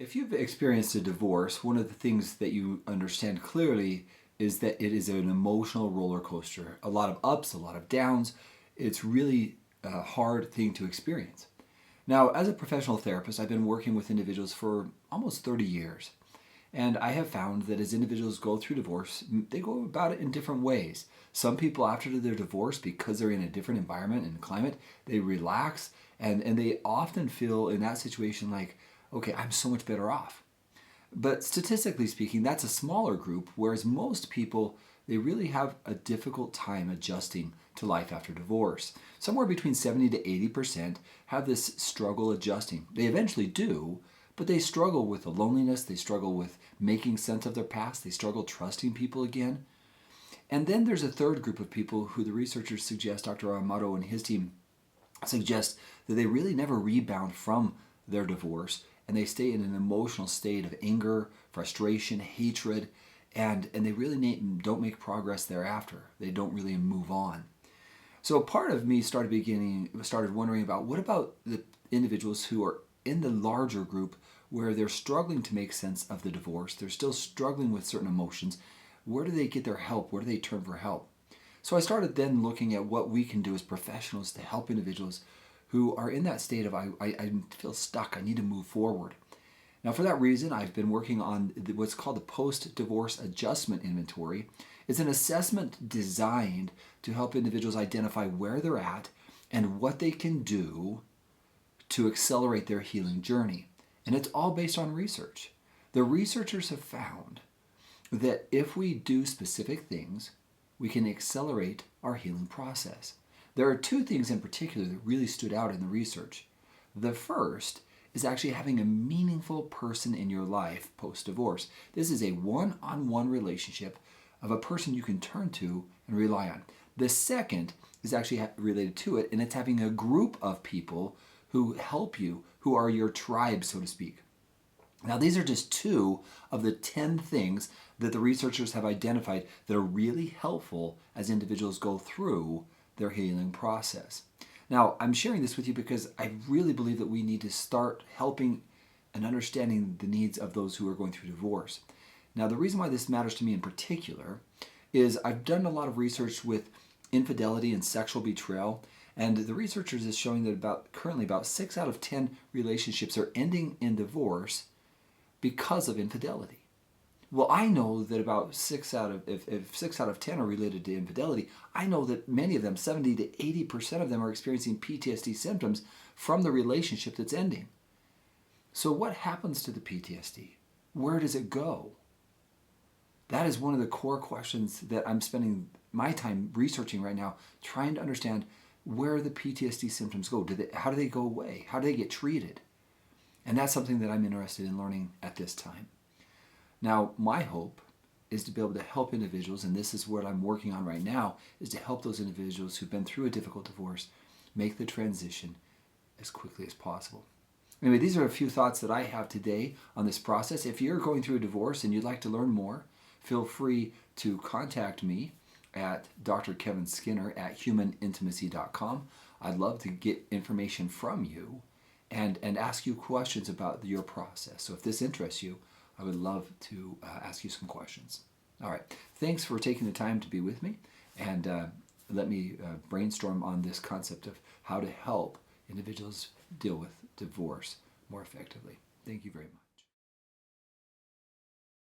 If you've experienced a divorce, one of the things that you understand clearly is that it is an emotional roller coaster. A lot of ups, a lot of downs. It's really a hard thing to experience. Now, as a professional therapist, I've been working with individuals for almost 30 years. And I have found that as individuals go through divorce, they go about it in different ways. Some people, after their divorce, because they're in a different environment and climate, they relax and they often feel in that situation like, okay, I'm so much better off. But statistically speaking, that's a smaller group, whereas most people, they really have a difficult time adjusting to life after divorce. Somewhere between 70 to 80% have this struggle adjusting. They eventually do, but they struggle with the loneliness, they struggle with making sense of their past, they struggle trusting people again. And then there's a third group of people who the researchers suggest, Dr. Amato and his team suggest that they really never rebound from their divorce and they stay in an emotional state of anger, frustration, hatred, and they really don't make progress thereafter. They don't really move on. So part of me started wondering about what about the individuals who are in the larger group where they're struggling to make sense of the divorce, they're still struggling with certain emotions. Where do they get their help? Where do they turn for help? So I started then looking at what we can do as professionals to help individuals who are in that state of, I feel stuck, I need to move forward. Now for that reason, I've been working on what's called the Post-Divorce Adjustment Inventory. It's an assessment designed to help individuals identify where they're at and what they can do to accelerate their healing journey. And it's all based on research. The researchers have found that if we do specific things, we can accelerate our healing process. There are two things in particular that really stood out in the research. The first is actually having a meaningful person in your life post-divorce. This is a one-on-one relationship of a person you can turn to and rely on. The second is actually related to it, and it's having a group of people who help you, who are your tribe, so to speak. Now, these are just two of the 10 things that the researchers have identified that are really helpful as individuals go through their healing process. Now, I'm sharing this with you because I really believe that we need to start helping and understanding the needs of those who are going through divorce. Now, the reason why this matters to me in particular is I've done a lot of research with infidelity and sexual betrayal, and the researchers is showing that currently about 6 out of 10 relationships are ending in divorce because of infidelity. Well, I know that about if 6 out of 10 are related to infidelity, I know that many of them, 70 to 80% of them, are experiencing PTSD symptoms from the relationship that's ending. So what happens to the PTSD? Where does it go? That is one of the core questions that I'm spending my time researching right now, trying to understand where the PTSD symptoms go. How do they go away? How do they get treated? And that's something that I'm interested in learning at this time. Now, my hope is to be able to help individuals, and this is what I'm working on right now, is to help those individuals who've been through a difficult divorce make the transition as quickly as possible. Anyway, these are a few thoughts that I have today on this process. If you're going through a divorce and you'd like to learn more, feel free to contact me at Dr. Kevin Skinner at humanintimacy.com. I'd love to get information from you and ask you questions about your process. So if this interests you, I would love to ask you some questions. All right. Thanks for taking the time to be with me, and let me brainstorm on this concept of how to help individuals deal with divorce more effectively. Thank you very much.